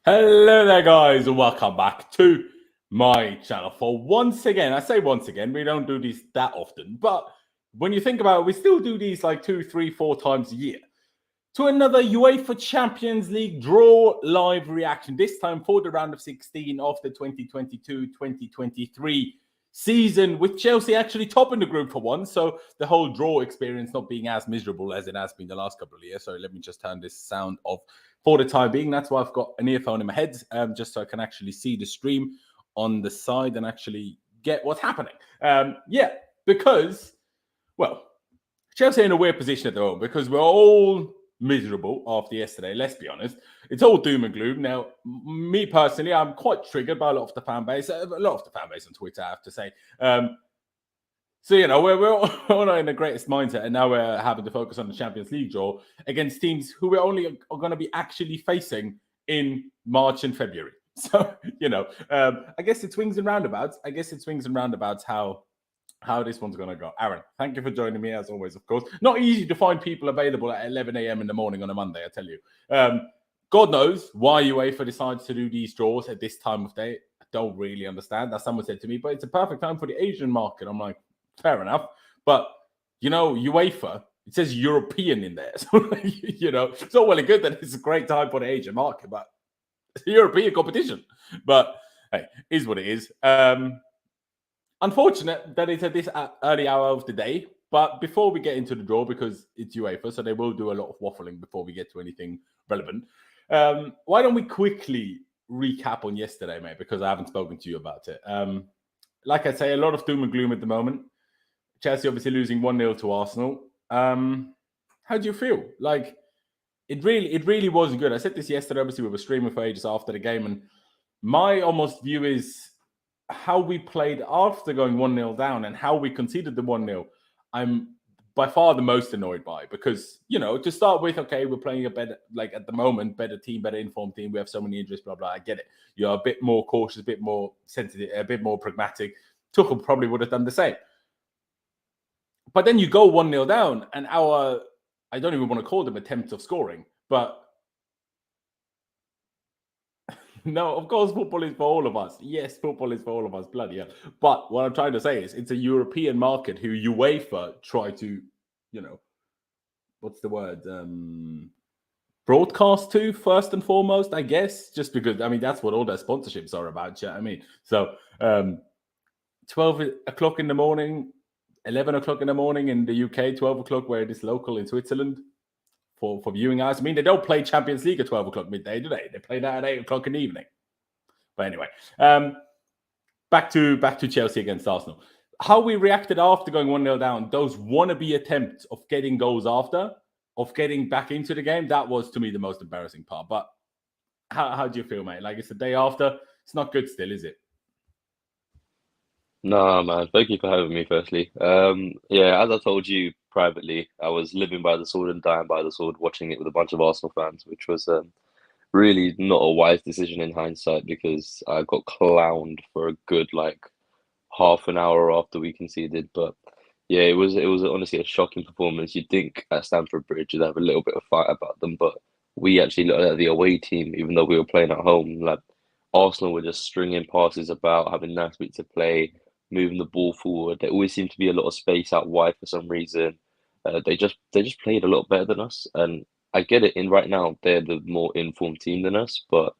Hello there, guys, and welcome back to my channel. For once again, I say once again, we don't do these that often, but when you think about it, we still do these like 2, 3, 4 times a year. To another UEFA Champions League draw live reaction, this time for the round of 16 of the 2022-2023 season, with Chelsea actually topping the group for once. So the whole draw experience not being as miserable as it has been the last couple of years. So let me just turn this sound off for the time being. That's why I've got an earphone in my head, just so I can actually see the stream on the side and actually get what's happening. Because, well, Chelsea are in a weird position at the moment because we're all miserable after yesterday, let's be honest. It's all doom and gloom. Now, me personally, I'm quite triggered by a lot of the fan base on Twitter, I have to say. So, we're all not in the greatest mindset, and now we're having to focus on the Champions League draw against teams who we're only are going to be actually facing in March and February. So, I guess it swings and roundabouts. How this one's going to go. Aaron, thank you for joining me, as always, of course. Not easy to find people available at 11 a.m. in the morning on a Monday, I tell you. God knows why UEFA decides to do these draws at this time of day. I don't really understand. As someone said to me, but it's a perfect time for the Asian market. I'm like, fair enough. But, UEFA, it says European in there. So, it's all well and good that it's a great time for the Asian market, but it's a European competition. But, hey, is what it is. Unfortunate that it's at this early hour of the day. But before we get into the draw, because it's UEFA, so they will do a lot of waffling before we get to anything relevant. Why don't we quickly recap on yesterday, mate? Because I haven't spoken to you about it. Like I say, a lot of doom and gloom at the moment. Chelsea obviously losing 1-0 to Arsenal. How do you feel? Like, it really wasn't good. I said this yesterday, obviously we were streaming for ages after the game, and my almost view is how we played after going 1-0 down and how we conceded the 1-0. I'm by far the most annoyed by, because, to start with, okay, we're playing a better, like at the moment, better team, better informed team. We have so many injuries, blah, blah. I get it. You're a bit more cautious, a bit more sensitive, a bit more pragmatic. Tuchel probably would have done the same. But then you go 1-0 down, and I don't even want to call them attempts of scoring, but no, of course, football is for all of us. Yes, football is for all of us, bloody hell. But what I'm trying to say is it's a European market who UEFA try to, what's the word? Broadcast to, first and foremost, I guess, just because, that's what all their sponsorships are about, So 12 o'clock in the morning, 11 o'clock in the morning in the UK, 12 o'clock where it is local in Switzerland. For viewing hours. They don't play Champions League at 12 o'clock midday, do they? They play that at 8 o'clock in the evening. But anyway, back to Chelsea against Arsenal. How we reacted after going 1-0 down, those wannabe attempts of getting goals after, of getting back into the game, that was, to me, the most embarrassing part. But how do you feel, mate? Like, it's the day after. It's not good still, is it? Nah, man. Thank you for having me, firstly. As I told you privately, I was living by the sword and dying by the sword, watching it with a bunch of Arsenal fans, which was really not a wise decision in hindsight because I got clowned for a good half an hour after we conceded. But yeah, it was honestly a shocking performance. You'd think at Stamford Bridge they'd have a little bit of fight about them, but we actually looked at the away team, even though we were playing at home. Like Arsenal were just stringing passes about, having nice bit to play, moving the ball forward. There always seemed to be a lot of space out wide for some reason. They just played a lot better than us, and I get it. In right now, they're the more informed team than us. But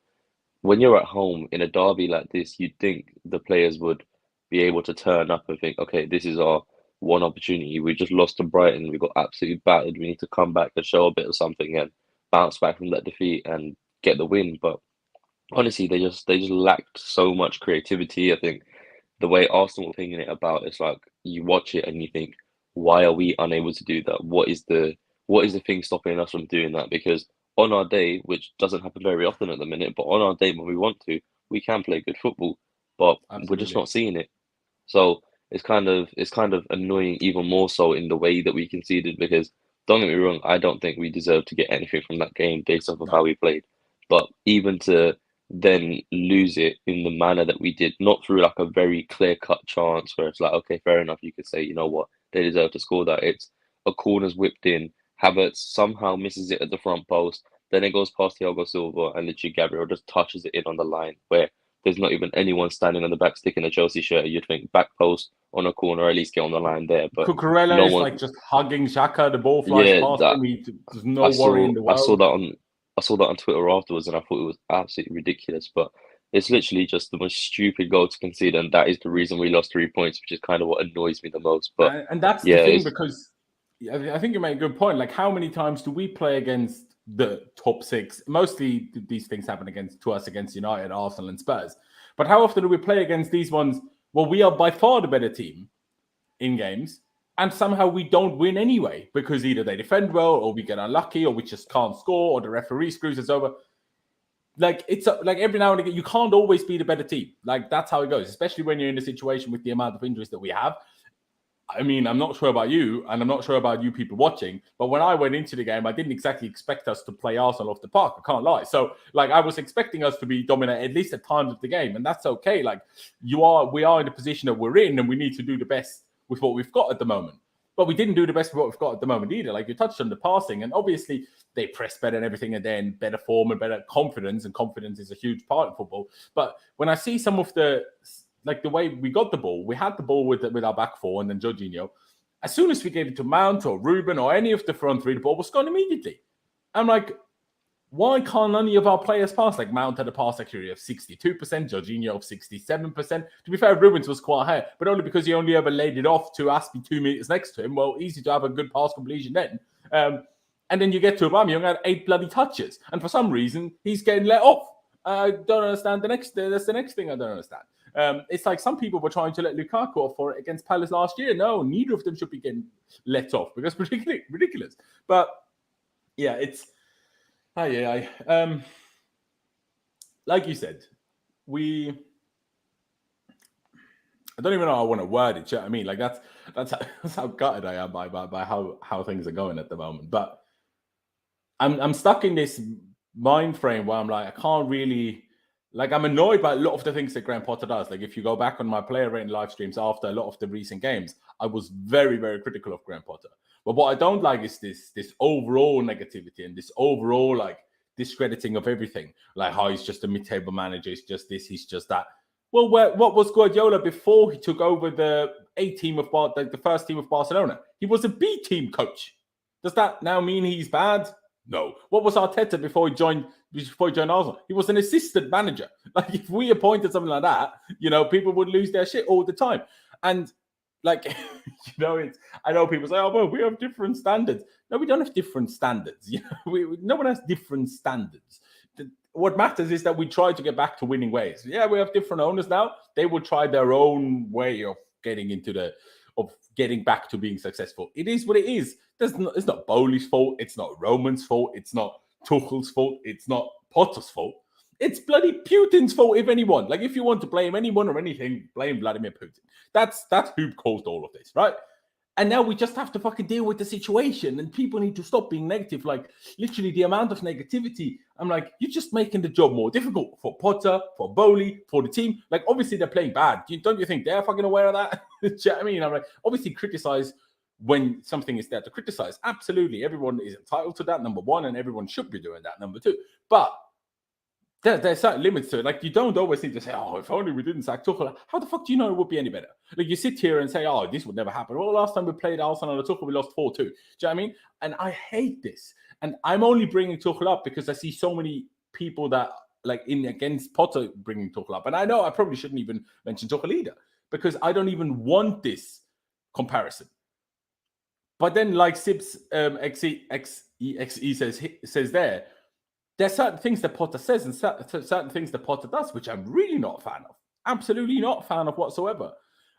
when you're at home in a derby like this, you'd think the players would be able to turn up and think, okay, this is our one opportunity. We just lost to Brighton. We got absolutely battered. We need to come back and show a bit of something and bounce back from that defeat and get the win. But honestly, they just lacked so much creativity. I think the way Arsenal were thinking it about, it's like you watch it and you think, why are we unable to do that? What is the thing stopping us from doing that? Because on our day, which doesn't happen very often at the minute, but on our day when we want to, we can play good football, but we're just Absolutely. not seeing it. So it's kind of annoying even more so in the way that we conceded because don't get me wrong, I don't think we deserve to get anything from that game based off of how No. we played. But even to then lose it in the manner that we did, not through like a very clear-cut chance where it's like, okay, fair enough, you could say, you know what, they deserve to score that. It's a corner's whipped in, Havertz somehow misses it at the front post, then it goes past Thiago Silva, and literally Gabriel just touches it in on the line where there's not even anyone standing on the back stick in a Chelsea shirt. You'd think back post on a corner, at least get on the line there. But Cucurella no is one, like just hugging Xhaka. The ball flies yeah, past that him. There's no worry in the I saw world. that on Twitter afterwards, and I thought it was absolutely ridiculous. But it's literally just the most stupid goal to concede, and that is the reason we lost 3 points, which is kind of what annoys me the most. But And that's yeah, the thing, because I think you make a good point. Like, how many times do we play against the top six? Mostly these things happen to us against United, Arsenal, and Spurs. But how often do we play against these ones? Well, we are by far the better team in games, and somehow we don't win anyway, because either they defend well, or we get unlucky, or we just can't score, or the referee screws us over. Like, it's like every now and again, you can't always be the better team. Like, that's how it goes, especially when you're in a situation with the amount of injuries that we have. I mean, I'm not sure about you, and I'm not sure about you people watching, but when I went into the game, I didn't exactly expect us to play Arsenal off the park. I can't lie. So, like, I was expecting us to be dominant at least at times of the game, and that's okay. Like, we are in the position that we're in, and we need to do the best with what we've got at the moment. But we didn't do the best with what we've got at the moment either. Like, you touched on the passing, and obviously they press better and everything, and then better form and better confidence, and confidence is a huge part of football. But when I see some of the way we got the ball, we had the ball with our back four and then Jorginho. As soon as we gave it to Mount or Ruben or any of the front three, the ball was gone immediately. I'm like, why can't any of our players pass? Like, Mount had a pass accuracy of 62%, Jorginho of 67%. To be fair, Ruben's was quite high, but only because he only ever laid it off to Aspie 2 meters next to him. Well, easy to have a good pass completion then. And then you get to Aubameyang, had 8 bloody touches, and for some reason he's getting let off. I don't understand that's the next thing I don't understand. It's like some people were trying to let Lukaku off for it against Palace last year. No, neither of them should be getting let off, because it's ridiculous. But yeah, it's like you said, I don't even know how I want to word it. You know what I mean? Like, that's how gutted I am by how things are going at the moment. But I'm stuck in this mind frame where I'm like, I can't really. Like, I'm annoyed by a lot of the things that Graham Potter does. Like, if you go back on my player rating live streams after a lot of the recent games, I was very, very critical of Graham Potter. But what I don't like is this overall negativity and this overall, like, discrediting of everything. Like, how he's just a mid-table manager, he's just this, he's just that. Well, what was Guardiola before he took over the first team of Barcelona? He was a B-team coach. Does that now mean he's bad? No. What was Arteta before he joined Arsenal? He was an assistant manager. Like, if we appointed something like that, people would lose their shit all the time. And, like, I know people say, oh, well, we have different standards. No, we don't have different standards. No one has different standards. What matters is that we try to get back to winning ways. Yeah, we have different owners now. They will try their own way of getting back to being successful. It is what it is. It's not Bowley's fault. It's not Roman's fault. It's not Tuchel's fault. It's not Potter's fault. It's bloody Putin's fault, if anyone. Like, if you want to blame anyone or anything, blame Vladimir Putin. That's who caused all of this, right? And now we just have to fucking deal with the situation, and people need to stop being negative. Like, literally the amount of negativity, I'm like, you're just making the job more difficult for Potter, for Bowley, for the team. Like, obviously they're playing bad. Don't you think they're fucking aware of that? Do you know what I mean? I'm like, obviously criticize when something is there to criticize. Absolutely. Everyone is entitled to that, number one, and everyone should be doing that, number two. But there's certain limits to it. Like, you don't always need to say, oh, if only we didn't sack Tuchel. How the fuck do you know it would be any better? Like, you sit here and say, oh, this would never happen. Well, last time we played Arsenal and Tuchel, we lost 4-2. Do you know what I mean? And I hate this. And I'm only bringing Tuchel up because I see so many people that, like, in against Potter bringing Tuchel up. And I know I probably shouldn't even mention Tuchel either, because I don't even want this comparison. But then, like Sibs XE says there's certain things that Potter says and certain things that Potter does, which I'm really not a fan of. Absolutely not a fan of whatsoever.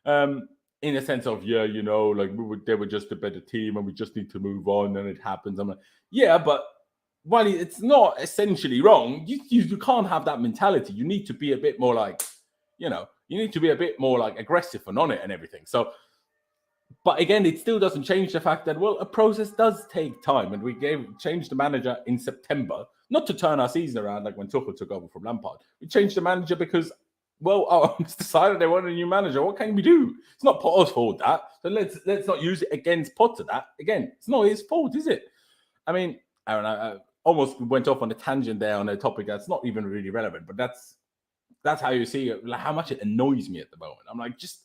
In a sense of, like, they were just a better team and we just need to move on and it happens. I'm like, yeah, but while it's not essentially wrong, you can't have that mentality. You need to be a bit more like, you need to be a bit more like aggressive and on it and everything. So, but again, it still doesn't change the fact that, well, a process does take time. And we changed the manager in September, not to turn our season around like when Tuchel took over from Lampard. We changed the manager because, well, our owners decided they wanted a new manager. What can we do? It's not Potter's fault, that. So let's not use it against Potter. That, again, it's not his fault, is it? I mean, I don't know. almost went off on a tangent there on a topic that's not even really relevant, but that's how you see it, like how much it annoys me at the moment. I'm like, just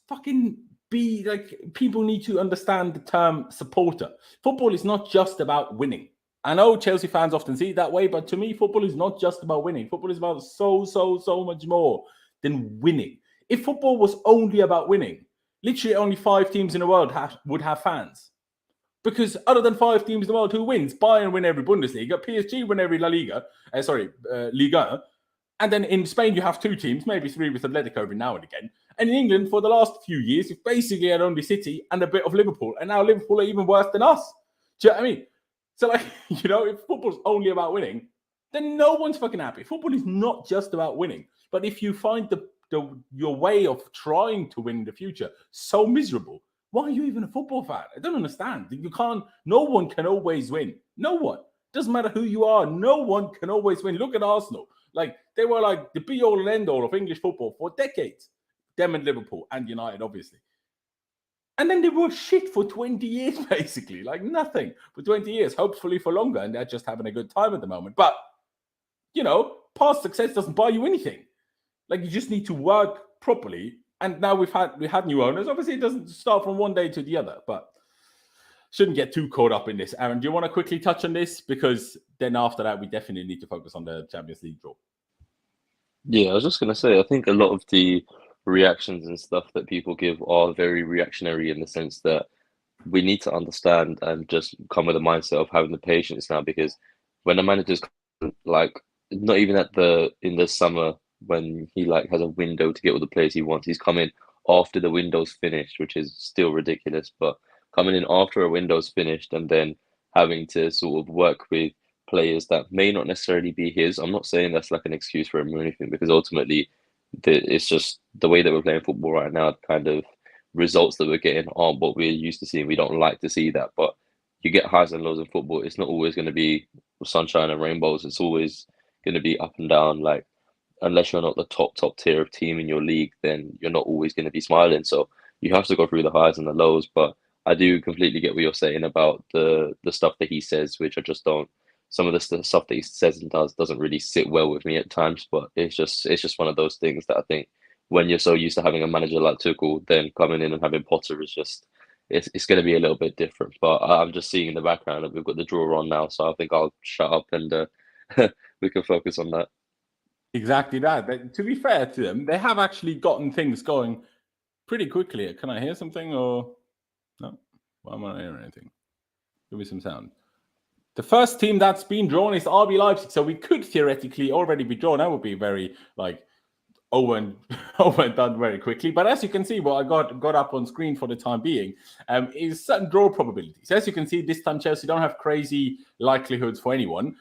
fucking be like, people need to understand the term supporter. Football is not just about winning. I know Chelsea fans often see it that way, but to me, football is not just about winning. Football is about so much more than winning. If football was only about winning, literally only 5 teams in the world would have fans. Because other than 5 teams in the world, who wins? Bayern win every Bundesliga, PSG win every Liga. Liga. And then in Spain, you have 2 teams, maybe 3 with Atletico every now and again. And in England, for the last few years, you've basically had only City and a bit of Liverpool. And now Liverpool are even worse than us. Do you know what I mean? So, like, if football's only about winning, then no one's fucking happy. Football is not just about winning. But if you find your way of trying to win in the future so miserable, why are you even a football fan? I don't understand. No one can always win. No one. Doesn't matter who you are. No one can always win. Look at Arsenal. Like, they were like the be-all and end-all of English football for decades. Them and Liverpool and United, obviously. And then they were shit for 20 years, basically. Like, nothing for 20 years. Hopefully for longer. And they're just having a good time at the moment. But, past success doesn't buy you anything. Like, you just need to work properly. And now we had new owners. Obviously, it doesn't start from one day to the other. But shouldn't get too caught up in this. Aaron, do you want to quickly touch on this? Because then after that, we definitely need to focus on the Champions League draw. Yeah, I was just going to say, I think a lot of the reactions and stuff that people give are very reactionary in the sense that we need to understand and just come with a mindset of having the patience now, because when the manager's like, not even in the summer when he like has a window to get all the players he wants, he's coming after the window's finished, which is still ridiculous, but coming in after a window's finished and then having to sort of work with players that may not necessarily be his. I'm not saying that's like an excuse for him or anything, because ultimately it's just the way that we're playing football right now. Kind of results that we're getting aren't what we're used to seeing. We don't like to see that, but you get highs and lows in football. It's not always going to be sunshine and rainbows. It's always going to be up and down. Like, unless you're not the top tier of team in your league, then you're not always going to be smiling. So you have to go through the highs and the lows. But I do completely get what you're saying about the stuff that he says, which I just don't. Some of the stuff that he says and doesn't really sit well with me at times. But it's just one of those things that I think when you're so used to having a manager like Tuchel, then coming in and having Potter is just it's going to be a little bit different. But I'm just seeing in the background that we've got the draw on now, so I think I'll shut up and we can focus on that. Exactly that. But to be fair to them, they have actually gotten things going pretty quickly. Can I hear something or no? Why am I not hearing anything? Give me some sound. The first team that's been drawn is RB Leipzig, so we could theoretically already be drawn. That would be very over and done very quickly. But as you can see, what I got up on screen for the time being is certain draw probabilities. As you can see, this time Chelsea don't have crazy likelihoods for anyone.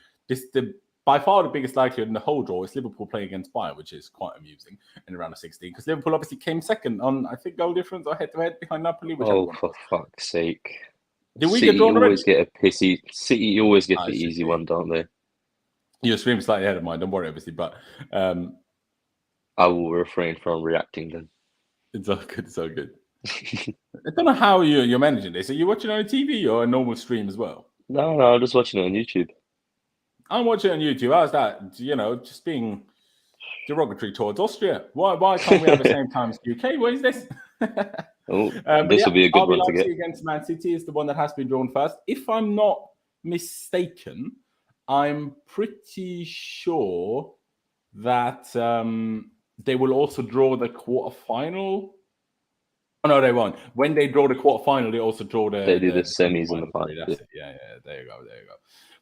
By far the biggest likelihood in the whole draw is Liverpool playing against Bayern, which is quite amusing in around of 16, because Liverpool obviously came second on, I think, goal difference or head-to-head behind Napoli. Oh, for fuck's sake. Did we City get drawn always already? get a pissy. City always get the easy one, don't they? Your stream's slightly ahead of mine, don't worry, obviously, but I will refrain from reacting then. It's all good, it's all good. I don't know how you're managing this. Are you watching on a TV or a normal stream as well? No, I'm just watching it on YouTube. I'm watching it on YouTube. How's that? Just being derogatory towards Austria. Why can't we have the same time as UK? What is this? This will be a good one to get. Against Man City is the one that has been drawn first. If I'm not mistaken, I'm pretty sure that they will also draw the quarterfinal. Oh no, they won't. When they draw the quarterfinal, they also draw the. They do the semis and the final. That's it. Yeah. There you go.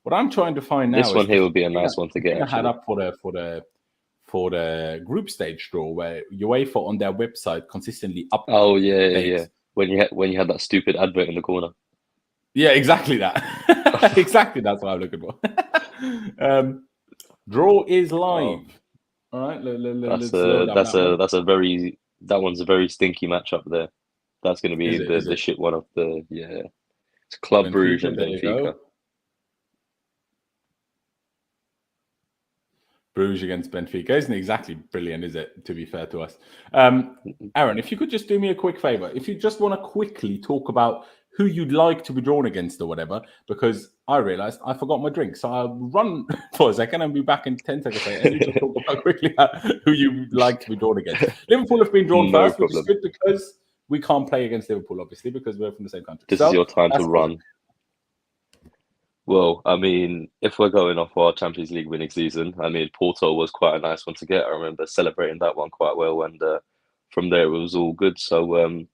What I'm trying to find now. This one here would be a nice one to get. I had up for the group stage draw, where UEFA on their website consistently updates. Oh yeah. When you had that stupid advert in the corner. Yeah, exactly that. Exactly, that's what I'm looking for. Draw is live. All right, that one's a very stinky matchup there. That's going to be the shit one of the It's Club Brugge and Benfica. Brugge against Benfica isn't exactly brilliant, is it? To be fair to us, Aaron, if you could just do me a quick favor, if you just want to quickly talk about who you'd like to be drawn against or whatever, because I realized I forgot my drink. So I'll run for a second and be back in 10 seconds later. And you just talk about quickly who you'd like to be drawn against. Liverpool have been drawn first, which is good because we can't play against Liverpool, obviously, because we're from the same country. This is your time to run. Well, I mean, if we're going off our Champions League winning season, I mean, Porto was quite a nice one to get. I remember celebrating that one quite well, and from there it was all good. So,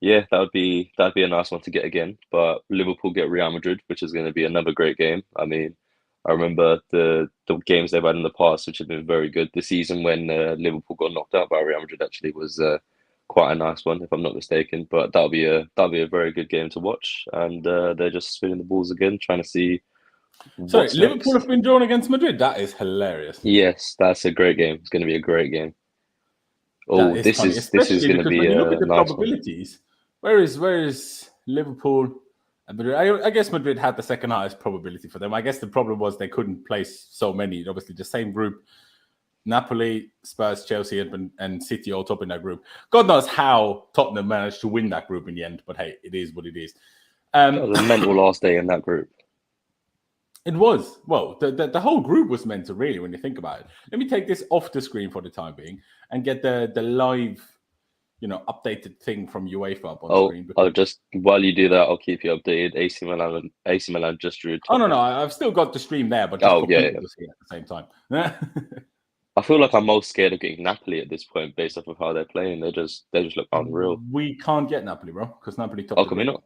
yeah, that'd be a nice one to get again. But Liverpool get Real Madrid, which is going to be another great game. I mean, I remember the games they've had in the past, which have been very good. The season when Liverpool got knocked out by Real Madrid actually was quite a nice one, if I'm not mistaken. But that'll be a very good game to watch. And they're just spinning the balls again, trying to see. Sorry, Liverpool have been drawn against Madrid. That is hilarious. Yes, that's a great game. It's going to be a great game. Oh, this is going to be when you look at the nice probabilities. Where is Liverpool and Madrid? I guess Madrid had the second highest probability for them. I guess the problem was they couldn't place so many. Obviously, the same group. Napoli, Spurs, Chelsea, and City all top in that group. God knows how Tottenham managed to win that group in the end, but hey, it is what it is. That was a mental last day in that group. It was. Well, the whole group was mental, really, when you think about it. Let me take this off the screen for the time being and get the live, updated thing from UEFA up on screen. I'll just, while you do that, I'll keep you updated. AC Milan just drew. Tottenham. No, I've still got the stream there, but just for people to see at the same time. I feel like I'm most scared of getting Napoli at this point, based off of how they're playing. They just look unreal. We can't get Napoli, bro, because Napoli top. Oh, can we not?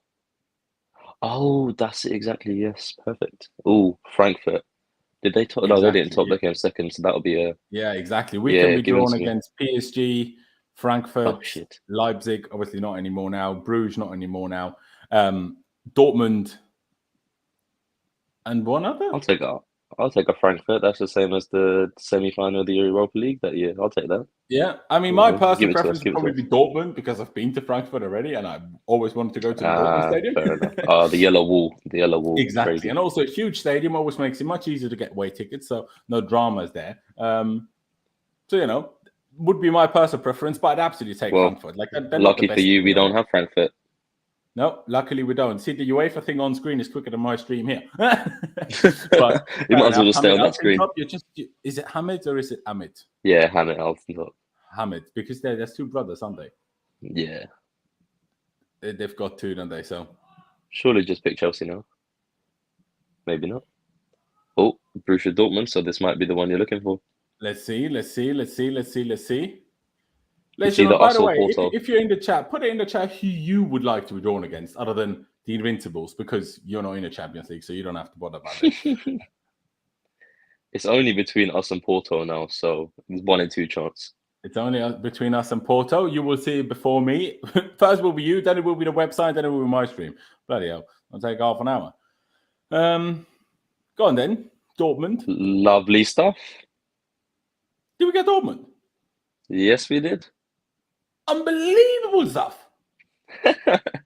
Oh, that's it exactly. Yes, perfect. Oh, Frankfurt. Did they top? No, they didn't top. They came second, so that'll be a. Yeah, exactly. We can be drawn against PSG, Frankfurt, Leipzig. Obviously not anymore now. Brugge not anymore now. Dortmund, and one other. I'll take a Frankfurt. That's the same as the semi-final of the Europa League that year. I'll take that. Yeah, I mean, my personal preference would probably be Dortmund because I've been to Frankfurt already, and I've always wanted to go to the Dortmund stadium. Fair enough. The yellow wall. Exactly, crazy. And also a huge stadium always makes it much easier to get away tickets, so no dramas there. So would be my personal preference, but I'd absolutely take Frankfurt. Like, lucky for you, we don't have Frankfurt. No, luckily we don't. See, the UEFA thing on screen is quicker than my stream here. But you might as well just stay on that screen. Is it Hamid or is it Amit? Yeah, Hamid. Hamid, because there's two brothers, aren't they? Yeah. They've got two, don't they? So surely just pick Chelsea now. Maybe not. Oh, Borussia Dortmund. So this might be the one you're looking for. Let's see. By the way, if you're in the chat, put it in the chat who you would like to be drawn against, other than the Invincibles, because you're not in the Champions League, so you don't have to bother about it. It's only between us and Porto now, so there's 1 in 2 chance. It's only between us and Porto. You will see it before me. First will be you, then it will be the website, then it will be my stream. Bloody hell, it'll take half an hour. Go on then, Dortmund. Lovely stuff. Did we get Dortmund? Yes, we did. Unbelievable stuff. This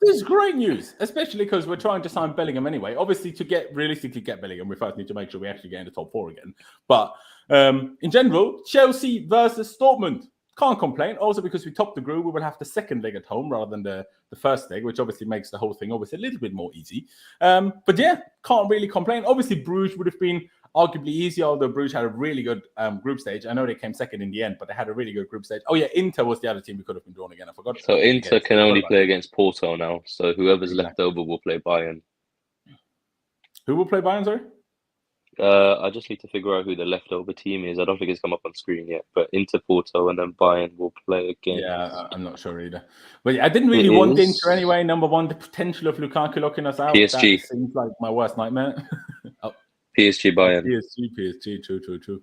is great news, especially because we're trying to sign Bellingham anyway. Obviously, to realistically get Bellingham, we first need to make sure we actually get in the top 4 again. But in general, Chelsea versus Dortmund. Can't complain. Also, because we topped the group, we will have the second leg at home rather than the first leg, which obviously makes the whole thing obviously a little bit more easy. But yeah, can't really complain. Obviously, Bruges would have been arguably easier, although Bruges had a really good group stage. I know they came second in the end, but they had a really good group stage. Oh yeah, Inter was the other team we could have been drawn again. I forgot. So Inter can only play against Porto now. So whoever's left over will play Bayern. Who will play Bayern, sorry? I just need to figure out who the leftover team is. I don't think it's come up on screen yet, but Inter, Porto, and then Bayern will play again. Yeah, I'm not sure either. But yeah, I didn't really want Inter anyway. Number one, the potential of Lukaku locking us out. PSG. That seems like my worst nightmare. PSG, Bayern. PSG, true.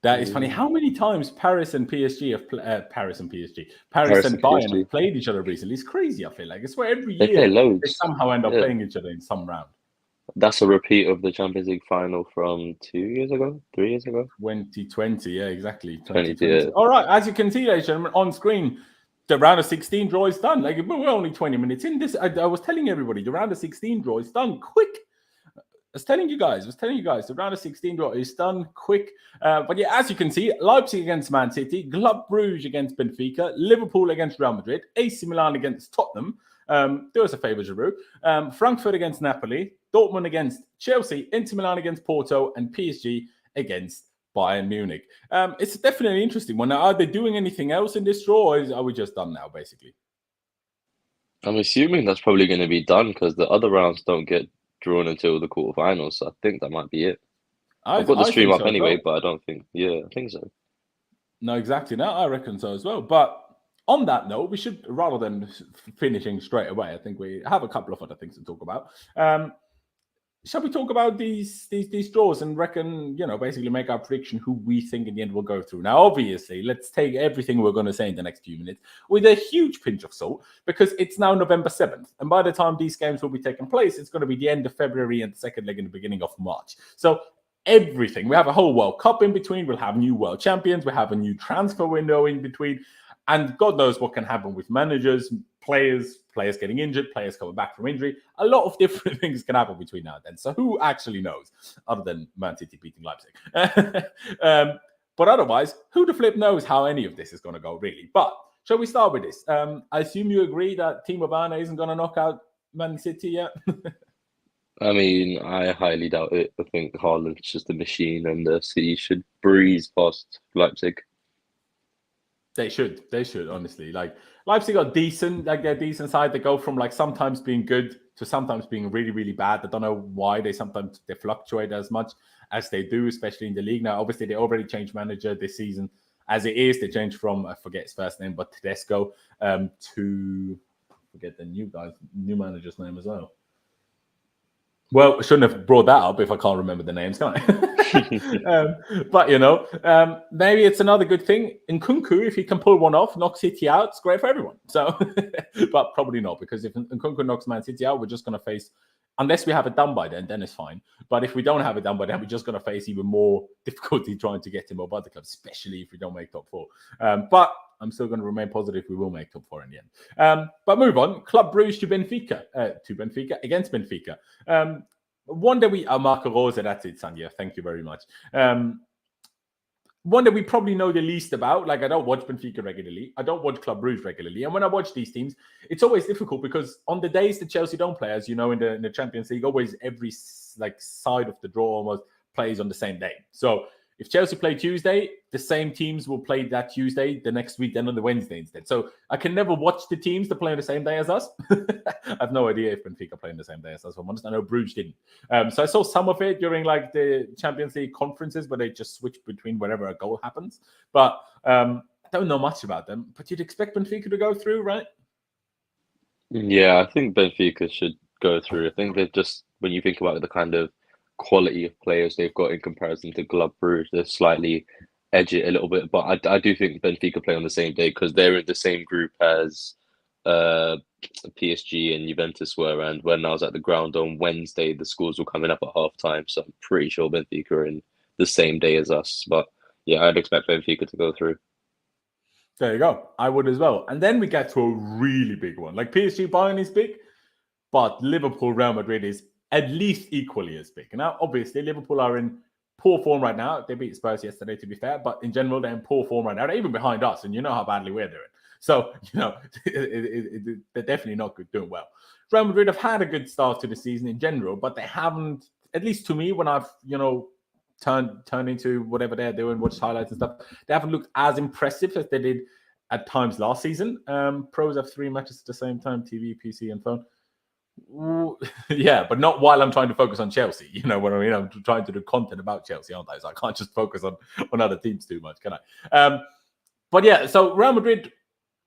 That is funny. How many times Paris and PSG have Paris and Bayern have played each other recently? It's crazy, I feel like. I swear every year they somehow end up playing each other in some round. That's a repeat of the Champions League final from 3 years ago. 2020, yeah, exactly. 2020. Yeah. All right, as you can see, ladies and gentlemen, on screen, the round of 16 draw is done. Like, we're only 20 minutes in this. I was telling everybody, the round of 16 draw is done quick. I was telling you guys, the round of 16 draw is done quick. But yeah, as you can see, Leipzig against Man City, Club Brugge against Benfica, Liverpool against Real Madrid, AC Milan against Tottenham, Do us a favour, Giroud. Frankfurt against Napoli, Dortmund against Chelsea, Inter Milan against Porto, and PSG against Bayern Munich. It's definitely an interesting one. Now, are they doing anything else in this draw, or are we just done now, basically? I'm assuming that's probably going to be done because the other rounds don't get drawn until the quarterfinals. So I think that might be it. I've got the stream up anyway, but I don't think. Yeah, I think so. No, exactly. No, I reckon so as well. But on that note, we should, rather than finishing straight away, I think we have a couple of other things to talk about. Shall we talk about these draws and reckon, basically make our prediction who we think in the end will go through? Now, obviously, let's take everything we're going to say in the next few minutes with a huge pinch of salt, because it's now November 7th. And by the time these games will be taking place, it's going to be the end of February and the second leg in the beginning of March. So everything, we have a whole World Cup in between. We'll have new world champions. We have a new transfer window in between. And God knows what can happen with managers, players getting injured, players coming back from injury. A lot of different things can happen between now and then. So who actually knows, other than Man City beating Leipzig? But otherwise, who the flip knows how any of this is going to go, really? But shall we start with this? I assume you agree that Timo Werner isn't going to knock out Man City yet? I mean, I highly doubt it. I think Haaland's just a machine, and the City should breeze past Leipzig. They should, honestly. Like, Leipzig are decent, like they're decent side. They go from like sometimes being good to sometimes being really, really bad. I don't know why they fluctuate as much as they do, especially in the league. Now, obviously, they already changed manager this season. As it is, they changed from, I forget his first name, but Tedesco to, forget the new manager's name as well. Well, I shouldn't have brought that up if I can't remember the names, can I? But, maybe it's another good thing. In Nkunku, if he can pull one off, knock City out, it's great for everyone. So, but probably not, because if Nkunku knocks Man City out, we're just going to face, unless we have it done by then it's fine. But if we don't have it done by then, we're just going to face even more difficulty trying to get him above the club, especially if we don't make top four. But I'm still going to remain positive we will make top four in the end. But move on. Club Brugge to Benfica, against Benfica. One that Marco Rosa, that's it, Sanya. Thank you very much. One that we probably know the least about. Like, I don't watch Benfica regularly. I don't watch Club Brugge regularly. And when I watch these teams, it's always difficult because on the days that Chelsea don't play, as you know, in the Champions League, always every side of the draw almost plays on the same day. So if Chelsea play Tuesday, the same teams will play that Tuesday the next week, then on the Wednesday instead. So I can never watch the teams that play on the same day as us. I have no idea if Benfica play on the same day as us. I'm honest. I know Bruges didn't. So I saw some of it during like the Champions League conferences where they just switch between wherever a goal happens. But I don't know much about them. But you'd expect Benfica to go through, right? Yeah, I think Benfica should go through. I think they're just, when you think about the kind of quality of players they've got in comparison to Club Brugge, they slightly edge it a little bit. But I do think Benfica play on the same day because they're in the same group as PSG and Juventus were. And when I was at the ground on Wednesday, the scores were coming up at halftime. So I'm pretty sure Benfica are in the same day as us. But yeah, I'd expect Benfica to go through. There you go. I would as well. And then we get to a really big one. Like PSG Bayern is big, but Liverpool Real Madrid is at least equally as big. Now, obviously, Liverpool are in poor form right now. They beat Spurs yesterday, to be fair, but in general, they're in poor form right now. They're even behind us, and you know how badly we're doing. So, they're definitely not doing well. Real Madrid have had a good start to the season in general, but they haven't, at least to me, when I've, turned into whatever they're doing, watched highlights and stuff, they haven't looked as impressive as they did at times last season. Pros have 3 matches at the same time, TV, PC, and phone. Yeah, but not while I'm trying to focus on Chelsea. You know what I mean? I'm trying to do content about Chelsea, aren't I? So I can't just focus on other teams too much, can I? But yeah, so Real Madrid,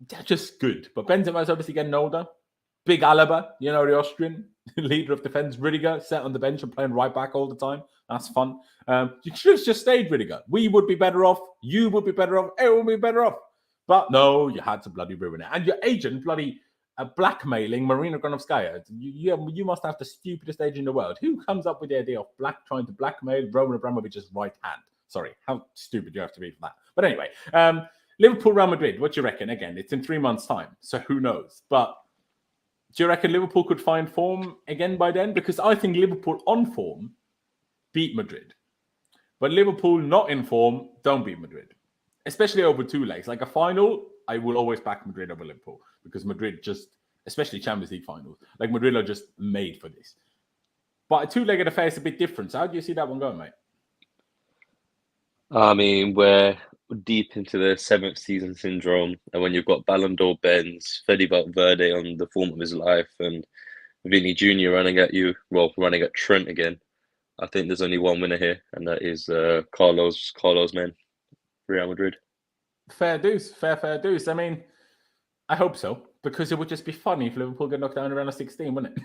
they're just good. But Benzema's obviously getting older. Big Alaba, the Austrian leader of defense. Rudiger sat on the bench and playing right back all the time. That's fun. You should have just stayed, Rudiger. We would be better off. You would be better off. Everyone would be better off. But no, you had to bloody ruin it. And your agent bloody blackmailing Marina Granovskaya. You must have the stupidest agent in the world. Who comes up with the idea of trying to blackmail Roman Abramovich's right hand? Sorry, how stupid you have to be for that. But anyway, Liverpool, Real Madrid, what do you reckon? Again, it's in 3 months' time, so who knows? But do you reckon Liverpool could find form again by then? Because I think Liverpool on form beat Madrid. But Liverpool not in form don't beat Madrid. Especially over 2 legs. Like a final, I will always back Madrid over Liverpool. Because Madrid just, especially Champions League finals. Like Madrid are just made for this. But a two-legged affair is a bit different. So how do you see that one going, mate? I mean, we're deep into the seventh season syndrome, and when you've got Ballon d'Or Benz, Fede Valverde on the form of his life, and Vinny Jr. running at Trent again, I think there's only one winner here, and that is Carlos men, Real Madrid. Fair dues. I mean, I hope so, because it would just be funny if Liverpool get knocked down around 16, wouldn't it?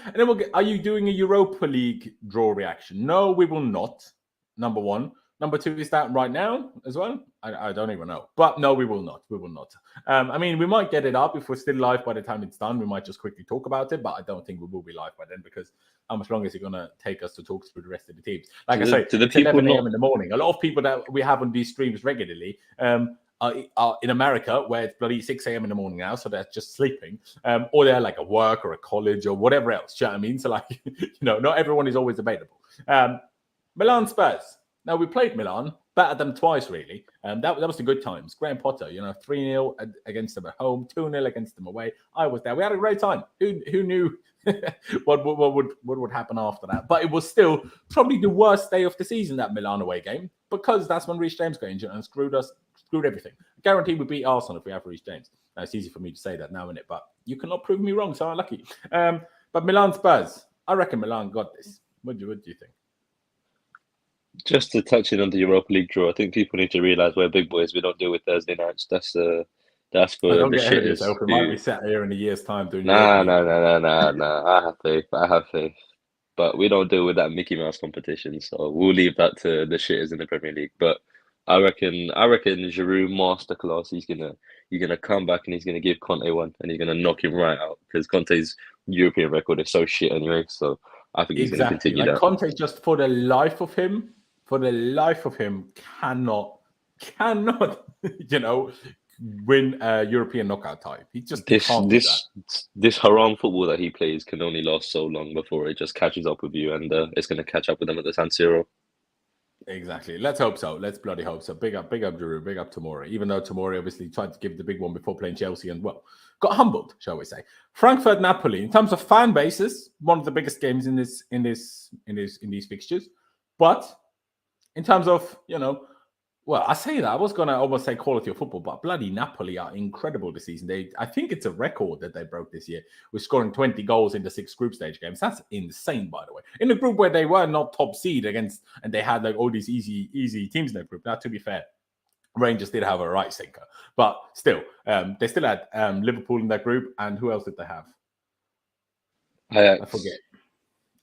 And then are you doing a Europa League draw reaction? No, we will not. Number one. Number two, is that right now as well? I don't even know. But no, we will not. We will not. I mean, we might get it up if we're still live by the time it's done. We might just quickly talk about it, but I don't think we will be live by then, because how much longer is it going to take us to talk through the rest of the teams? Like I say, it's 11 a.m. in the morning. A lot of people that we have on these streams regularly are in America, where it's bloody 6 a.m. in the morning now, so they're just sleeping, or they're like at work or at college or whatever else. Do you know what I mean? So like, not everyone is always available. Milan Spurs. Now, we played Milan, battered them twice, really. That was the good times. Graham Potter, 3-0 against them at home, 2-0 against them away. I was there. We had a great time. Who knew what would happen after that? But it was still probably the worst day of the season, that Milan away game, because that's when Reece James got injured and screwed everything. I guarantee we beat Arsenal if we have Reece James. Now, it's easy for me to say that now, isn't it? But you cannot prove me wrong, so I'm lucky. But Milan Spurs, I reckon Milan got this. What do you think? Just to touch in on the Europa League draw, I think people need to realise we're big boys. We don't deal with Thursday nights. That's for the shitters. We might be sat here in a year's time doing. No. I have faith. But we don't deal with that Mickey Mouse competition, so we'll leave that to the shitters in the Premier League. But I reckon Giroud masterclass. He's gonna come back and he's gonna give Conte one, and he's gonna knock him right out, because Conte's European record is so shit anyway. So I think he's gonna continue that. Conte just for the life of him cannot win a European knockout tie. He just this haram football that he plays can only last so long before it just catches up with you, and it's going to catch up with them at the San Siro. Exactly. Let's hope so. Let's bloody hope so. Big up Giroud, big up Tomori. Even though Tomori obviously tried to give the big one before playing Chelsea and got humbled, shall we say. Frankfurt Napoli, in terms of fan bases, one of the biggest games in these fixtures. But in terms of, I say that, I was going to almost say quality of football, but bloody Napoli are incredible this season. I think it's a record that they broke this year with scoring 20 goals in the 6 group stage games. That's insane, by the way. In a group where they were not top seed and they had like all these easy teams in that group. Now, to be fair, Rangers did have a right sinker, but still, they still had Liverpool in that group. And who else did they have? Ajax. I forget.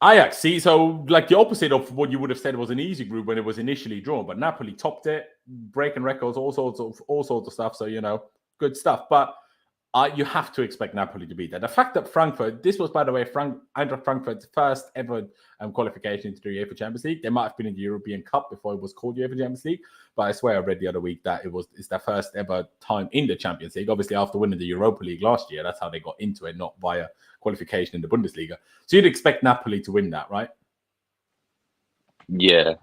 Ajax, see, so like the opposite of what you would have said was an easy group when it was initially drawn, but Napoli topped it, breaking records, all sorts of stuff. So good stuff. But you have to expect Napoli to beat that. The fact that Frankfurt, this was by the way Eintracht Frankfurt's first ever qualification to the UEFA Champions League. They might have been in the European Cup before it was called UEFA Champions League, but I swear I read the other week that it's their first ever time in the Champions League. Obviously, after winning the Europa League last year, that's how they got into it, not via qualification in the Bundesliga. So you'd expect Napoli to win that, right? Yeah.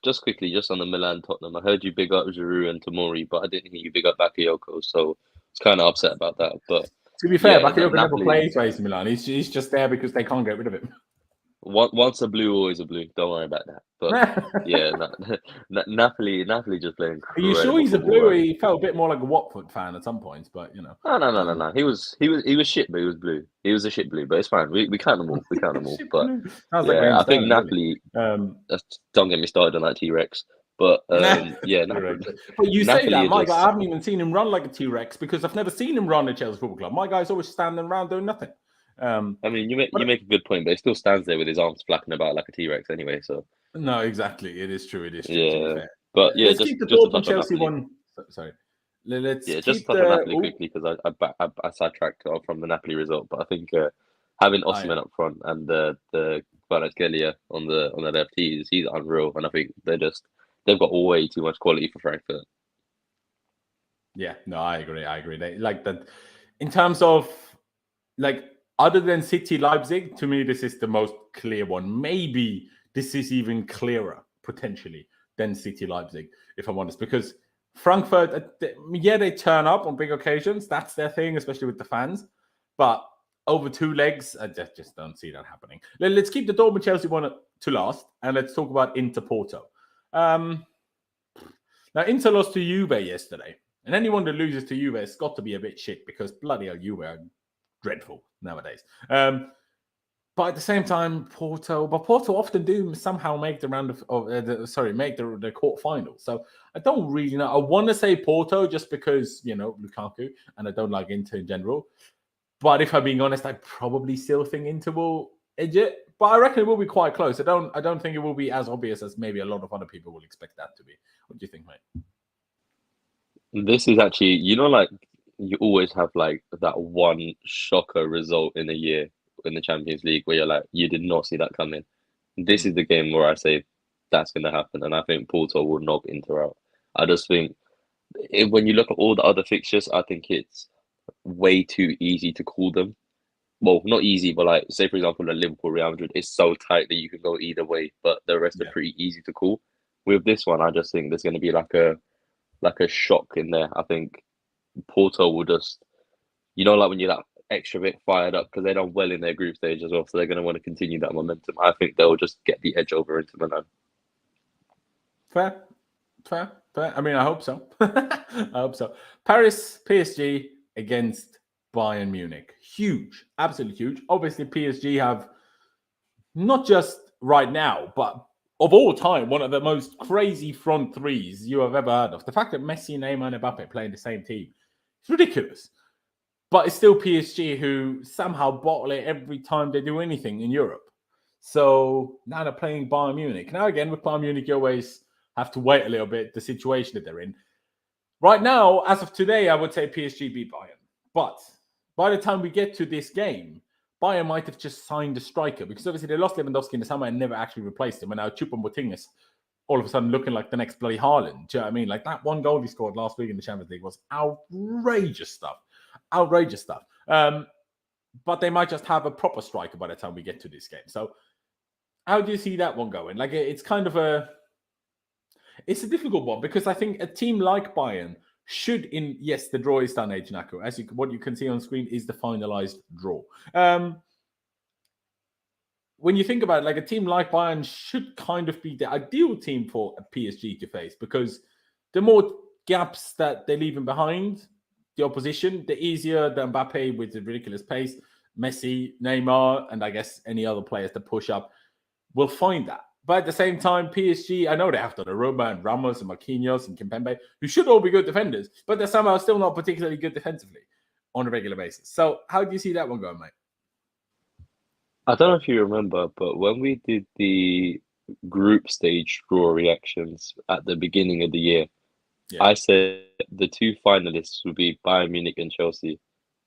Just quickly, just on the Milan Tottenham, I heard you big up Giroud and Tomori, but I didn't hear you big up Bakayoko, so I was kind of upset about that. But to be fair, Bakayoko never plays for AC Milan. He's just there because they can't get rid of him. Once a blue, always a blue. Don't worry about that. But yeah, Napoli just playing. Are you sure he's a blue? Right? He felt a bit more like a Watford fan at some points, but No. He was shit, but he was blue. He was a shit blue, but it's fine. We count them all. But yeah, I think Napoli. Don't get me started on that T-Rex. But yeah, Napoli. But you say that, my guy. I haven't even seen him run like a T-Rex because I've never seen him run at Chelsea Football Club. My guy's always standing around doing nothing. I mean, you make a good point, but he still stands there with his arms flapping about like a T-Rex anyway. So no, exactly, it is true. Yeah, but yeah, let's just keep the Dortmund Chelsea one. Sorry, just touch on Napoli quickly because I sidetracked from the Napoli result. But I think having Osimhen up front and the Kvaratskhelia on the left, he's unreal, and I think they've got way too much quality for Frankfurt. Yeah, no, I agree. They like that in terms of like. Other than City Leipzig, to me, this is the most clear one. Maybe this is even clearer, potentially, than City Leipzig, if I'm honest. Because Frankfurt, they turn up on big occasions. That's their thing, especially with the fans. But over 2 legs, I just don't see that happening. Let's keep the Dortmund Chelsea one to last, and let's talk about Inter Porto. Now, Inter lost to Juve yesterday, and anyone that loses to Juve has got to be a bit shit because bloody hell, Juve are dreadful nowadays. But at the same time, Porto often do somehow make the round make the quarterfinals. So I don't really know. I want to say Porto just because Lukaku, and I don't like Inter in general. But if I'm being honest, I probably still think Inter will edge it. But I reckon it will be quite close. I don't think it will be as obvious as maybe a lot of other people will expect that to be. What do you think, mate? This is actually, like you always have like that one shocker result in a year in the Champions League where you're like, you did not see that coming. This is the game where I say that's going to happen, and I think Porto will knock Inter out. I just think when you look at all the other fixtures, I think it's way too easy to call them. Well, not easy, but like say for example, the Liverpool Real Madrid is so tight that you can go either way, but the rest are pretty easy to call. With this one, I just think there's going to be like a shock in there. I think Porto will just, like when you're that extra bit fired up because they've done well in their group stage as well, so they're going to want to continue that momentum. I think they'll just get the edge over Inter Milan. Fair. I mean, I hope so. Paris PSG against Bayern Munich. Huge, absolutely huge. Obviously, PSG have not just right now, but of all time, one of the most crazy front threes you have ever heard of. The fact that Messi, Neymar, and Mbappe play in the same team, it's ridiculous. But it's still PSG who somehow bottle it every time they do anything in Europe. So now they're playing Bayern Munich. Now again, with Bayern Munich, you always have to wait a little bit, the situation that they're in. Right now, as of today, I would say PSG beat Bayern. But by the time we get to this game, Bayern might have just signed a striker because obviously they lost Lewandowski in the summer and never actually replaced him. And now Choupo-Moting is all of a sudden looking like the next bloody Haaland. Do you know what I mean? Like that one goal he scored last week in the Champions League was outrageous stuff. But they might just have a proper striker by the time we get to this game. So how do you see that one going? Like it's kind of it's a difficult one because I think a team like Bayern should the draw is done, Ejnaku. What you can see on screen is the finalized draw. When you think about it, like a team like Bayern should kind of be the ideal team for a PSG to face because the more gaps that they're leaving behind the opposition, the easier the Mbappe with the ridiculous pace, Messi, Neymar, and I guess any other players to push up will find that. But at the same time, PSG, I know they have Donnarumma and Ramos and Marquinhos and Kimpembe, who should all be good defenders, but they're somehow still not particularly good defensively on a regular basis. So how do you see that one going, mate? I don't know if you remember, but when we did the group stage draw reactions at the beginning of the year, I said the two finalists would be Bayern Munich and Chelsea.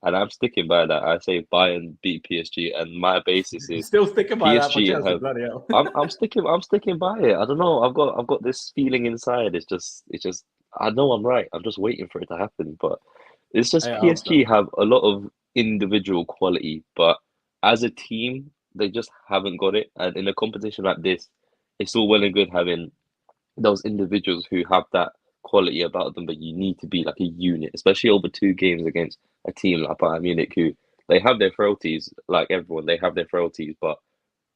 And I'm sticking by that. I say Bayern beat PSG, and my basis is still sticking by PSG that. Chelsea, bloody hell. I'm sticking by it. I don't know. I've got this feeling inside. It's just. I know I'm right. I'm just waiting for it to happen. But it's just PSG have a lot of individual quality, but as a team, they just haven't got it. And in a competition like this, it's all well and good having those individuals who have that quality about them, but you need to be like a unit, especially over 2 games against a team like Bayern Munich, who they have their frailties, like everyone, they have their frailties, but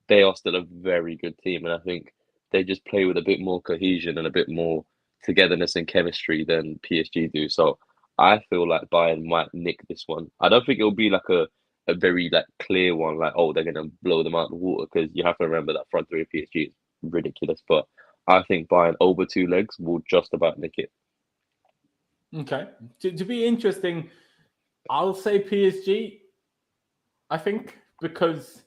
they are still a very good team. And I think they just play with a bit more cohesion and a bit more togetherness and chemistry than PSG do. So I feel like Bayern might nick this one. I don't think it'll be like a very like clear one, like, oh, they're going to blow them out of the water, because you have to remember that front three of PSG is ridiculous. But I think Bayern over 2 legs will just about nick it. Okay. To be interesting, I'll say PSG, I think, because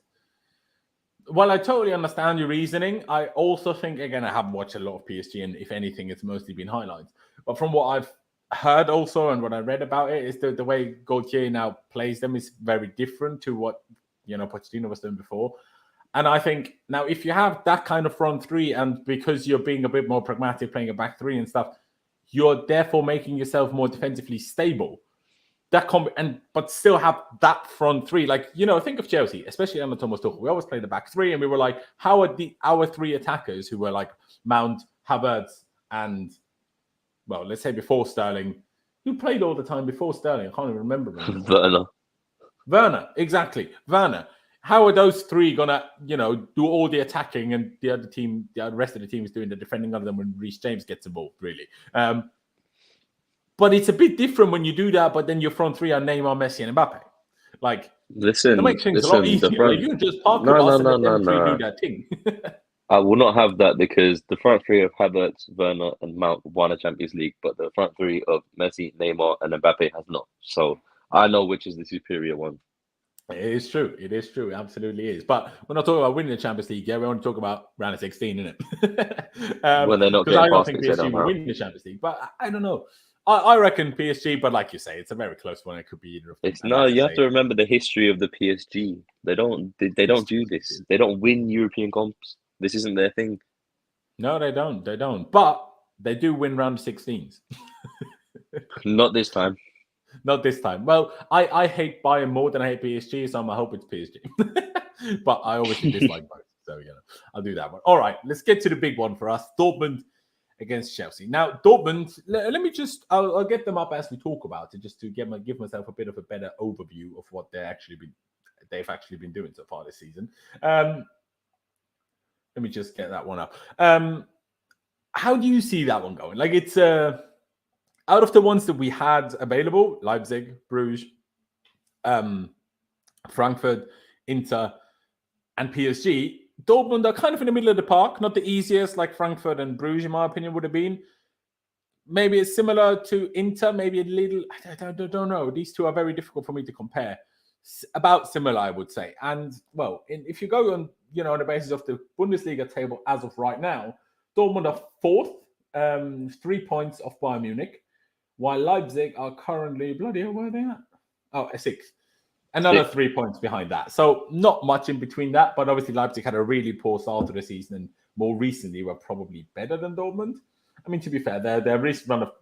while I totally understand your reasoning, I also think, again, I haven't watched a lot of PSG, and if anything, it's mostly been highlights. But from what I've heard also and what I read about it, is the way Gauthier now plays them is very different to what, Pochettino was doing before. And I think now if you have that kind of front three, and because you're being a bit more pragmatic, playing a back three and stuff, you're therefore making yourself more defensively stable. But still have that front three. Like, think of Chelsea, especially under Thomas Tuchel. We always play the back three, and we were like, how are our 3 attackers who were like Mount, Havertz, and, well, let's say before Sterling, who played all the time before Sterling? I can't even remember. Werner, exactly. Werner. How are those three gonna, do all the attacking and the rest of the team is doing the defending other than when Reece James gets involved, really? But it's a bit different when you do that, but then your front three are Neymar, Messi, and Mbappe. Like, that makes things a lot easier. Like, you can just park the bus and let them three do that thing. I will not have that because the front three of Havertz, Werner, and Mount won a Champions League, but the front three of Messi, Neymar, and Mbappe has not. So I know which is the superior one. It is true. It is true. It absolutely is. But we're not talking about winning the Champions League. Yeah, we want to talk about round of 16, isn't it? When they're not because I getting don't past think it, PSG will win the Champions League. But I don't know. I reckon PSG. But like you say, it's a very close one. It could be either of them. No, you have to remember the history of the PSG. They don't do this. They don't win European comps. This isn't their thing. No, they don't. They don't. But they do win round of 16s. Not this time. Not this time. Well, I hate Bayern more than I hate PSG, so I hope it's PSG. But I obviously dislike both. So, I'll do that one. All right, let's get to the big one for us. Dortmund against Chelsea. Now, Dortmund, let me just, I'll get them up as we talk about it, just to give myself a bit of a better overview of what they've actually been doing so far this season. Let me just get that one up. How do you see that one going? Like, it's out of the ones that we had available, Leipzig, Brugge, Frankfurt, Inter, and PSG, Dortmund are kind of in the middle of the park. Not the easiest, like Frankfurt and Brugge, in my opinion, would have been. Maybe it's similar to Inter, maybe a little. I don't know. These two are very difficult for me to compare. About similar, I would say. And, well, if you go on, on the basis of the Bundesliga table as of right now, Dortmund are fourth, 3 points off Bayern Munich, while Leipzig are currently, bloody hell, where are they at? Oh, sixth. Another 3 points behind that. So not much in between that, but obviously Leipzig had a really poor start to the season and more recently were probably better than Dortmund. I mean, to be fair, their recent run of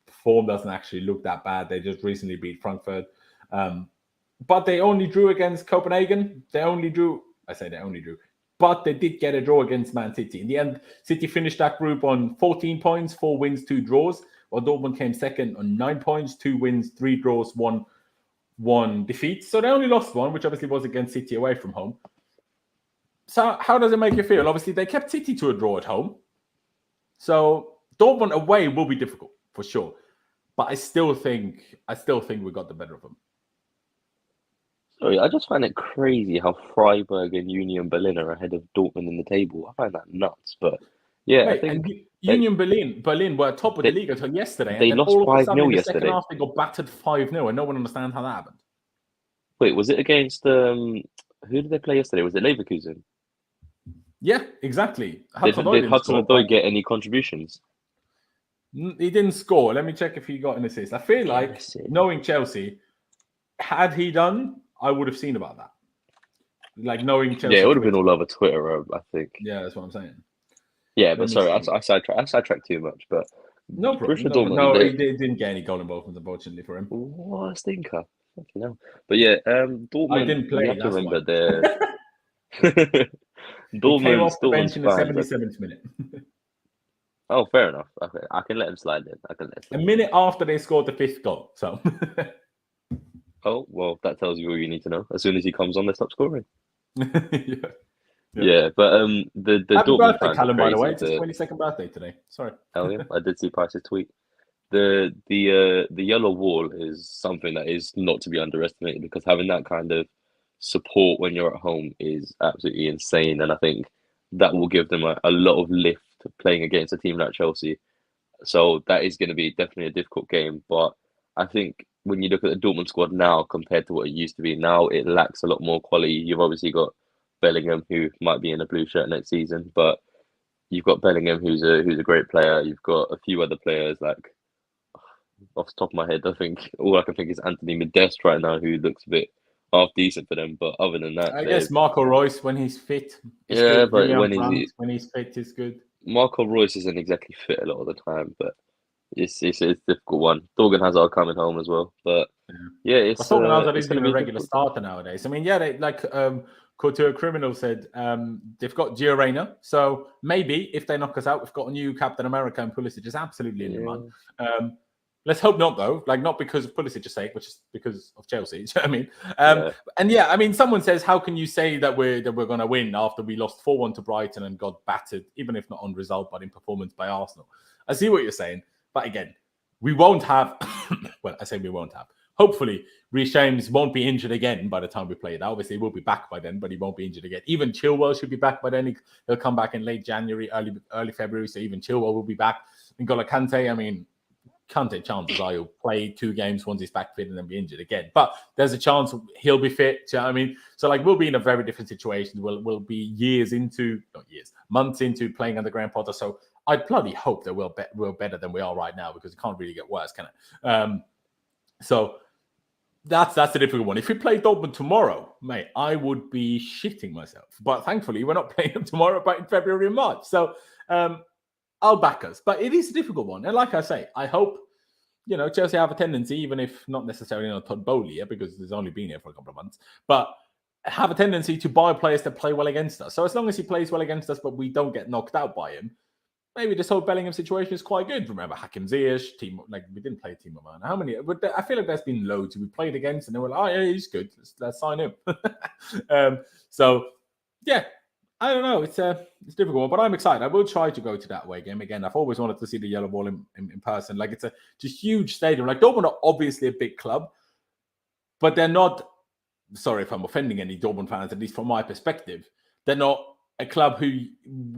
form doesn't actually look that bad. They just recently beat Frankfurt. But they only drew against Copenhagen. But they did get a draw against Man City. In the end, City finished that group on 14 points, 4 wins, 2 draws, while Dortmund came second on 9 points, 2 wins, 3 draws, 1 defeat. So they only lost one, which obviously was against City away from home. So how does it make you feel? Obviously, they kept City to a draw at home. So Dortmund away will be difficult, for sure. But I still think we got the better of them. Sorry, I just find it crazy how Freiburg and Union Berlin are ahead of Dortmund in the table. I find that nuts, but yeah, I think Union Berlin were top of the league until yesterday. They lost 5-0 yesterday. Second half, they got battered 5-0, and no one understands how that happened. Wait, was it against who did they play yesterday? Was it Leverkusen? Yeah, exactly. Did Hudson-Odoi get any contributions? He didn't score. Let me check if he got an assist. I feel like, knowing Chelsea, had he done, I would have seen about that. Like, knowing Chelsea. Yeah, it would have been all over Twitter, I think. Yeah, that's what I'm saying. Yeah, but sorry, I sidetracked too much. But no problem. No, he didn't get any goal involvement, unfortunately, for him. What a stinker. Fucking hell. But yeah, Dortmund, I didn't play. You have to remember Dortmund came off the bench in the 77th minute. Oh, fair enough. Okay, I can let him slide in. A minute after they scored the 5th goal. So. Oh, well, that tells you all you need to know. As soon as he comes on, they stop scoring. Yeah, but the happy Dortmund birthday, Callum, by the way. It's his 22nd birthday today. Sorry. Hell yeah, I did see Price's tweet. The yellow wall is something that is not to be underestimated because having that kind of support when you're at home is absolutely insane, and I think that will give them a lot of lift playing against a team like Chelsea. So that is going to be definitely a difficult game, but I think when you look at the Dortmund squad now compared to what it used to be, now it lacks a lot more quality. You've obviously got Bellingham, who might be in a blue shirt next season, but you've got Bellingham, who's a great player. You've got a few other players, like off the top of my head, I think all I can think is Anthony Modeste right now, who looks a bit half decent for them. But other than that, I guess Marco Reus when he's fit. Yeah, good. but when he's fit, is good. Marco Reus isn't exactly fit a lot of the time, but it's a difficult one. Thorgan Hazard coming home as well, but yeah, it's Thorgan Hazard is going to be a regular starter nowadays. I mean, yeah, they, like Couture Criminal said, they've got Gio Reyna, so maybe if they knock us out, we've got a new Captain America and Pulisic just absolutely in the mud. Let's hope not, though. Like, not because of Pulisic's sake, but just because of Chelsea. Do you know what I mean? Yeah. And yeah, I mean, someone says, how can you say that we're going to win after we lost 4-1 to Brighton and got battered, even if not on result, but in performance by Arsenal? I see what you're saying. But again, we won't have, well, I say we won't have. Hopefully, Reece James won't be injured again by the time we play it. Obviously, he will be back by then, but he won't be injured again. Even Chilwell should be back by then. He'll come back in late January, early February, so even Chilwell will be back. N'Golo Kante, I mean, Kante, chances are he'll play 2 games once he's back fit and then be injured again. But there's a chance he'll be fit. You know what I mean? So, like, we'll be in a very different situation. We'll be months into playing under Graham Potter. So I bloody hope that we're better than we are right now, because it can't really get worse, can it? So that's the difficult one. If we play Dortmund tomorrow, mate, I would be shitting myself. But thankfully, we're not playing them tomorrow, but in February and March. So I'll back us. But it is a difficult one. And like I say, I hope, Chelsea have a tendency, even if not necessarily on Todd Bowley here, because he's only been here for a couple of months, but have a tendency to buy players that play well against us. So as long as he plays well against us, but we don't get knocked out by him, maybe this whole Bellingham situation is quite good. Remember, Hakim Ziyech, we didn't play Timo Werner. How many? But I feel like there's been loads we played against, and they were like, oh, yeah, he's good. Let's sign him. So, yeah, I don't know. It's a difficult one, but I'm excited. I will try to go to that away game again. I've always wanted to see the yellow ball in person. Like, it's a huge stadium. Like, Dortmund are obviously a big club, but they're not. Sorry if I'm offending any Dortmund fans, at least from my perspective, they're not a club who,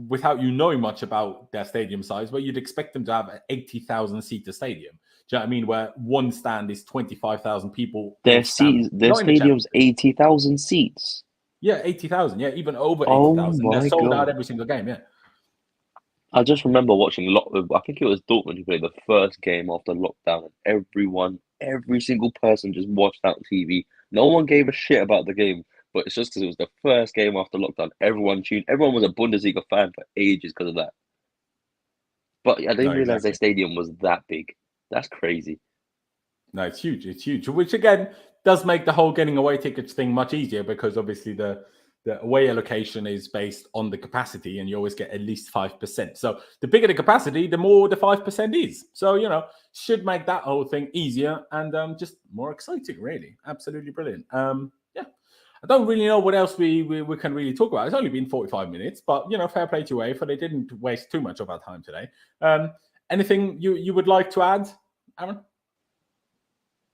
without you knowing much about their stadium size, where you'd expect them to have an 80,000 seater stadium. Do you know what I mean? Where one stand is 25,000 people. Their stadium's 80,000 seats. Yeah, 80,000. Yeah, even over 80,000. They're sold out every single game. Yeah. I just remember watching I think it was Dortmund who played the first game after lockdown, and every single person just watched that on TV. No one gave a shit about the game. But it's just because it was the first game after lockdown. Everyone tuned. Everyone was a Bundesliga fan for ages because of that. But I didn't realize their stadium was that big. That's crazy. No, it's huge. It's huge. Which, again, does make the whole getting away tickets thing much easier, because obviously the away allocation is based on the capacity, and you always get at least 5%. So the bigger the capacity, the more the 5% is. So, should make that whole thing easier and just more exciting, really. Absolutely brilliant. I don't really know what else we can really talk about. It's only been 45 minutes, but, fair play to UEFA. They didn't waste too much of our time today. Anything you would like to add, Aaron?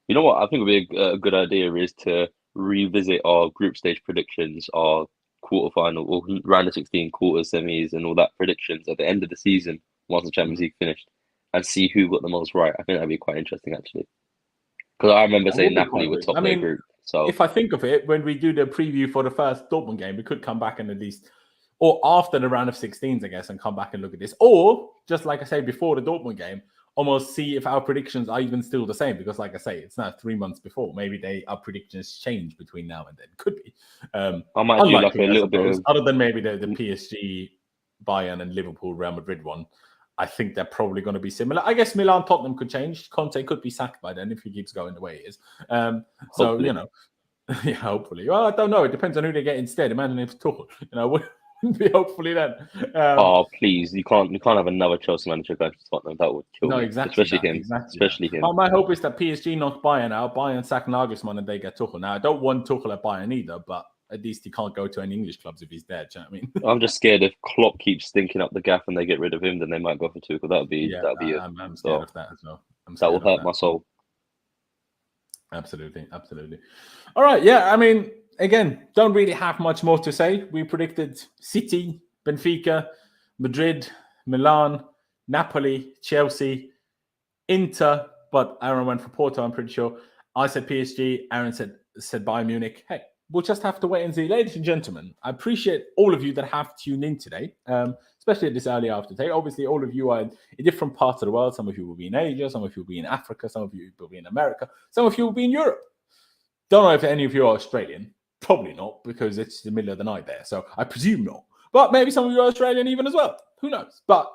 You know what? I think would be a good idea is to revisit our group stage predictions, our quarterfinal or round of 16, quarters, semis, and all that predictions at the end of the season once the Champions League finished, and see who got the most right. I think that'd be quite interesting, actually. Because I remember saying Napoli would top their group. So if I think of it, when we do the preview for the first Dortmund game, we could come back and at least, or after the round of 16s, I guess, and come back and look at this. Or, just like I say, before the Dortmund game, almost see if our predictions are even still the same. Because, like I say, it's now 3 months before. Maybe our predictions change between now and then. Could be. I might do like a little bit of... Other than maybe the PSG, Bayern, and Liverpool, Real Madrid one. I think they're probably going to be similar. I guess Milan, Tottenham could change. Conte could be sacked by then if he keeps going the way he is. Hopefully. Yeah, hopefully. Well, I don't know. It depends on who they get instead. Imagine if Tuchel, wouldn't be hopefully then. Please, you can't have another Chelsea manager going to Tottenham. That would kill me. Exactly. Especially him. Well, my hope is that PSG knock Bayern out, Bayern sack Nagelsmann, and they get Tuchel. Now, I don't want Tuchel at Bayern either, but at least he can't go to any English clubs if he's there. Do you know what I mean? I'm just scared if Klopp keeps stinking up the gaff and they get rid of him, then they might go for Tuchel. That'd be it. I'm scared of that as well. That will hurt my soul. Absolutely. All right. Yeah. I mean, again, don't really have much more to say. We predicted City, Benfica, Madrid, Milan, Napoli, Chelsea, Inter, but Aaron went for Porto, I'm pretty sure. I said PSG. Aaron said Bayern Munich. Hey, we'll just have to wait and see. Ladies and gentlemen, I appreciate all of you that have tuned in today, especially at this early afternoon. Obviously, all of you are in different parts of the world. Some of you will be in Asia. Some of you will be in Africa. Some of you will be in America. Some of you will be in Europe. Don't know if any of you are Australian. Probably not, because it's the middle of the night there. So I presume not. But maybe some of you are Australian even as well. Who knows? But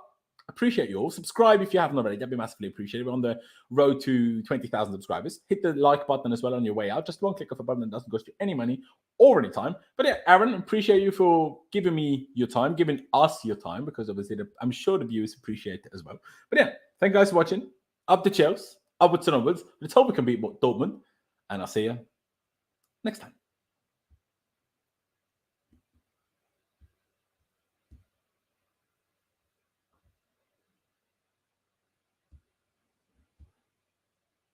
appreciate you all. Subscribe if you haven't already. That'd be massively appreciated. We're on the road to 20,000 subscribers. Hit the like button as well on your way out. Just one click of a button that doesn't cost you any money or any time. But yeah, Aaron, appreciate you for giving me your time, giving us your time, because obviously I'm sure the viewers appreciate it as well. But yeah, thank you guys for watching. Up the Chelsea, upwards and onwards. Let's hope we can beat Dortmund. And I'll see you next time.